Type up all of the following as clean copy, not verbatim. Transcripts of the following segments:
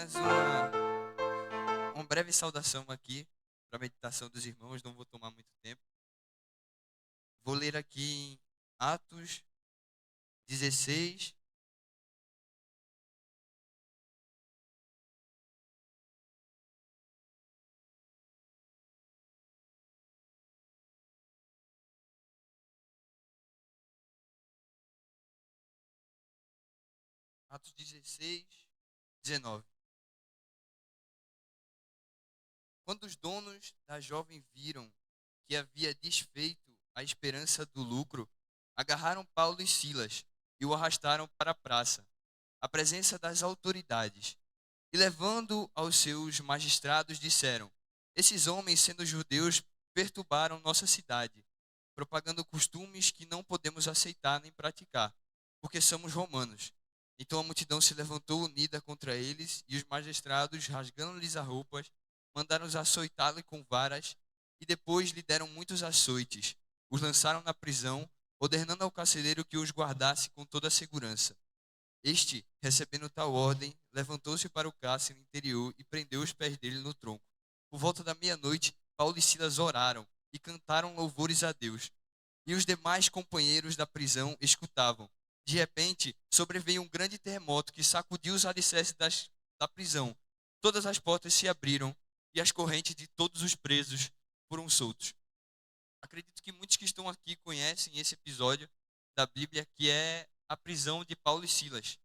apenas uma breve saudação aqui para a meditação dos irmãos, não vou tomar muito tempo. Vou ler aqui em Atos 16, Atos 16, 19. Quando os donos da jovem viram que havia desfeito a esperança do lucro, agarraram Paulo e Silas e o arrastaram para a praça, à presença das autoridades. E levando aos seus magistrados, disseram: Esses homens, sendo judeus, perturbaram nossa cidade, propagando costumes que não podemos aceitar nem praticar, porque somos romanos. Então a multidão se levantou unida contra eles, e os magistrados, rasgando-lhes as roupas, mandaram-os açoitá-lo com varas, e depois lhe deram muitos açoites. Os lançaram na prisão, ordenando ao carcereiro que os guardasse com toda a segurança. Este, recebendo tal ordem, levantou-se para o cárcere interior e prendeu os pés dele no tronco. Por volta da meia-noite, Paulo e Silas oraram e cantaram louvores a Deus. E os demais companheiros da prisão escutavam. De repente, sobreveio um grande terremoto que sacudiu os alicerces da prisão. Todas as portas se abriram e as correntes de todos os presos foram soltos. Acredito que muitos que estão aqui conhecem esse episódio da Bíblia, que é a prisão de Paulo e Silas.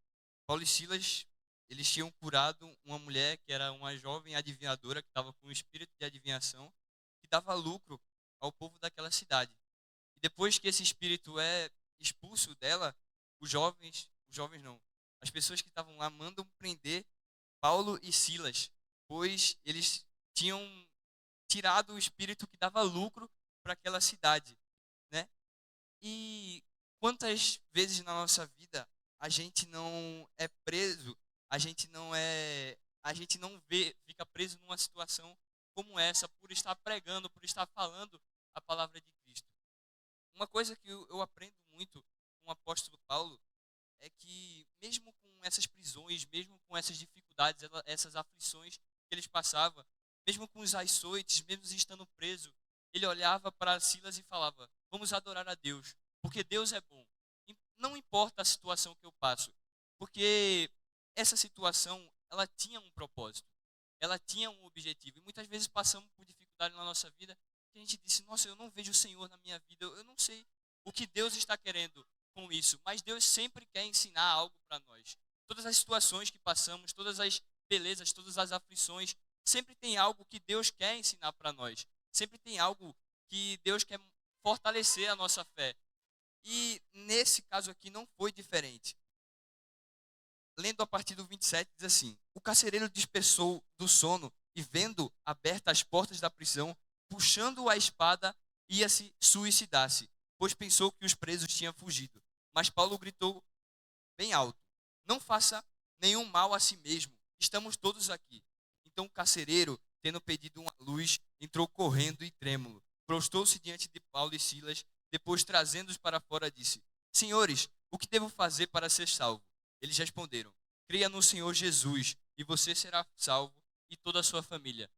Paulo e Silas, eles tinham curado uma mulher que era uma jovem adivinhadora, que estava com um espírito de adivinhação, que dava lucro ao povo daquela cidade. E depois que esse espírito é expulso dela, os jovens não, as pessoas que estavam lá mandam prender Paulo e Silas, pois eles tinham tirado o espírito que dava lucro para aquela cidade, né? E quantas vezes na nossa vida a gente não é preso, a gente não vê, fica preso numa situação como essa por estar pregando, por estar falando a palavra de Cristo. Uma coisa que eu aprendo muito com o apóstolo Paulo é que mesmo com essas prisões, mesmo com essas dificuldades, essas aflições que eles passavam, mesmo com os açoites, mesmo estando preso, ele olhava para Silas e falava: vamos adorar a Deus, porque Deus é bom. E não importa a situação que eu passo, porque essa situação, ela tinha um propósito, ela tinha um objetivo. E muitas vezes passamos por dificuldade na nossa vida, que a gente disse: nossa, eu não vejo o Senhor na minha vida, eu não sei o que Deus está querendo com isso, mas Deus sempre quer ensinar algo para nós. Todas as situações que passamos, todas as belezas, todas as aflições, sempre tem algo que Deus quer ensinar para nós. Sempre tem algo que Deus quer fortalecer a nossa fé. E nesse caso aqui não foi diferente. Lendo a partir do 27, diz assim: O carcereiro despertou do sono e, vendo abertas as portas da prisão, puxando a espada, ia se suicidar-se, pois pensou que os presos tinham fugido. Mas Paulo gritou bem alto: Não faça nenhum mal a si mesmo, estamos todos aqui. Então o carcereiro, tendo pedido uma luz, entrou correndo e trêmulo. Prostou-se diante de Paulo e Silas, depois trazendo-os para fora, disse: Senhores, o que devo fazer para ser salvo? Eles responderam: Creia no Senhor Jesus, e você será salvo, e toda a sua família.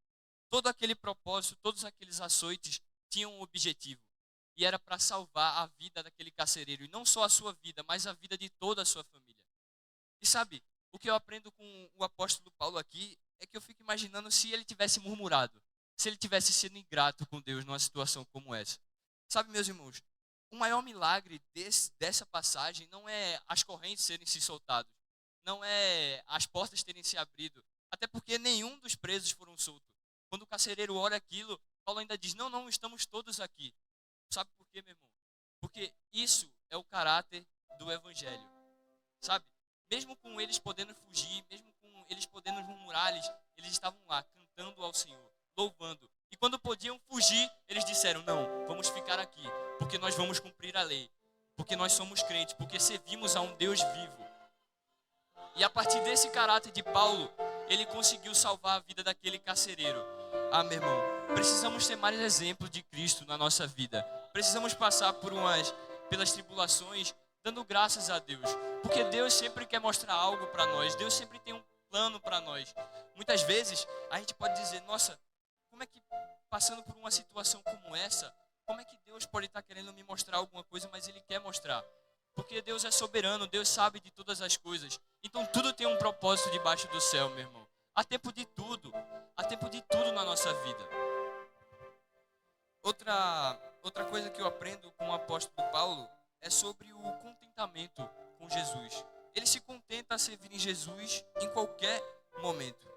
Todo aquele propósito, todos aqueles açoites tinham um objetivo. E era para salvar a vida daquele carcereiro. E não só a sua vida, mas a vida de toda a sua família. E sabe, o que eu aprendo com o apóstolo Paulo aqui é que eu fico imaginando se ele tivesse murmurado, se ele tivesse sido ingrato com Deus numa situação como essa. Sabe, meus irmãos, o maior milagre dessa passagem não é as correntes serem se soltadas, não é as portas terem se abrido, até porque nenhum dos presos foram soltos. Quando o carcereiro olha aquilo, Paulo ainda diz: não, estamos todos aqui. Sabe por quê, meu irmão? Porque isso é o caráter do evangelho, sabe? Mesmo com eles podendo fugir, mesmo com eles podendo murmurar, eles estavam lá cantando ao Senhor, louvando. E quando podiam fugir, eles disseram: não, vamos ficar aqui, porque nós vamos cumprir a lei, porque nós somos crentes, porque servimos a um Deus vivo. E a partir desse caráter de Paulo, ele conseguiu salvar a vida daquele carcereiro. Ah, meu irmão, precisamos ter mais exemplos de Cristo na nossa vida. Precisamos passar pelas tribulações, dando graças a Deus. Porque Deus sempre quer mostrar algo para nós. Deus sempre tem plano para nós. Muitas vezes a gente pode dizer, nossa, como é que passando por uma situação como essa, como é que Deus pode estar querendo me mostrar alguma coisa, mas Ele quer mostrar? Porque Deus é soberano, Deus sabe de todas as coisas. Então tudo tem um propósito debaixo do céu, meu irmão. Há tempo de tudo na nossa vida. Outra coisa que eu aprendo com o apóstolo Paulo é sobre o contentamento com Jesus. Ele se contenta a servir em Jesus em qualquer momento.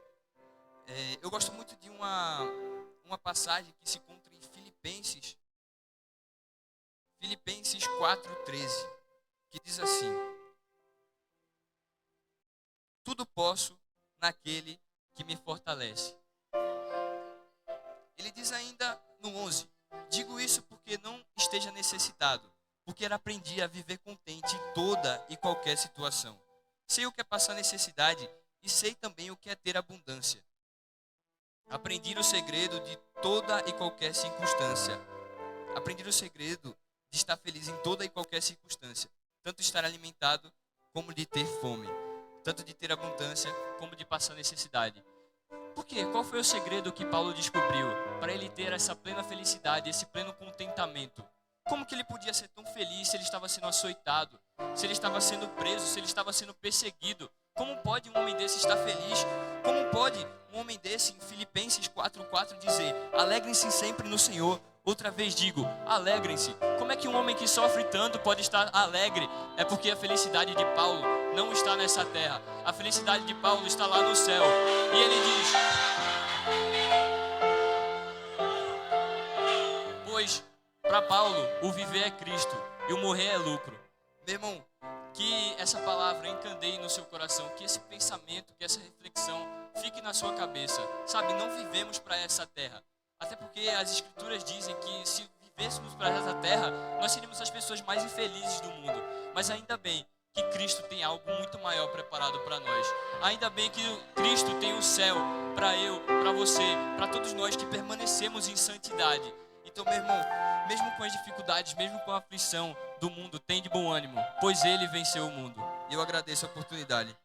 Eu gosto muito de uma passagem que se encontra em Filipenses 4:13, que diz assim: tudo posso naquele que me fortalece. Ele diz ainda no 11: digo isso porque não esteja necessitado, porque aprendi a viver contente em toda e qualquer situação. Sei o que é passar necessidade e sei também o que é ter abundância. Aprendi o segredo de toda e qualquer circunstância. Aprendi o segredo de estar feliz em toda e qualquer circunstância. Tanto estar alimentado como de ter fome. Tanto de ter abundância como de passar necessidade. Por quê? Qual foi o segredo que Paulo descobriu para ele ter essa plena felicidade, esse pleno contentamento? Como que ele podia ser tão feliz se ele estava sendo açoitado, se ele estava sendo preso, se ele estava sendo perseguido? Como pode um homem desse estar feliz? Como pode um homem desse, em Filipenses 4:4, dizer: alegrem-se sempre no Senhor? Outra vez digo, alegrem-se. Como é que um homem que sofre tanto pode estar alegre? É porque a felicidade de Paulo não está nessa terra. A felicidade de Paulo está lá no céu. E ele diz: pois para Paulo o viver é Cristo e o morrer é lucro. Meu irmão, que essa palavra encandeie no seu coração, que esse pensamento, que essa reflexão fique na sua cabeça. Sabe, não vivemos para essa terra. Até porque as escrituras dizem que se vivêssemos para essa terra, nós seríamos as pessoas mais infelizes do mundo. Mas ainda bem que Cristo tem algo muito maior preparado para nós. Ainda bem que Cristo tem o céu para eu, para você, para todos nós que permanecemos em santidade. Então, meu irmão, mesmo com as dificuldades, mesmo com a aflição do mundo, tem de bom ânimo, pois Ele venceu o mundo. E eu agradeço a oportunidade.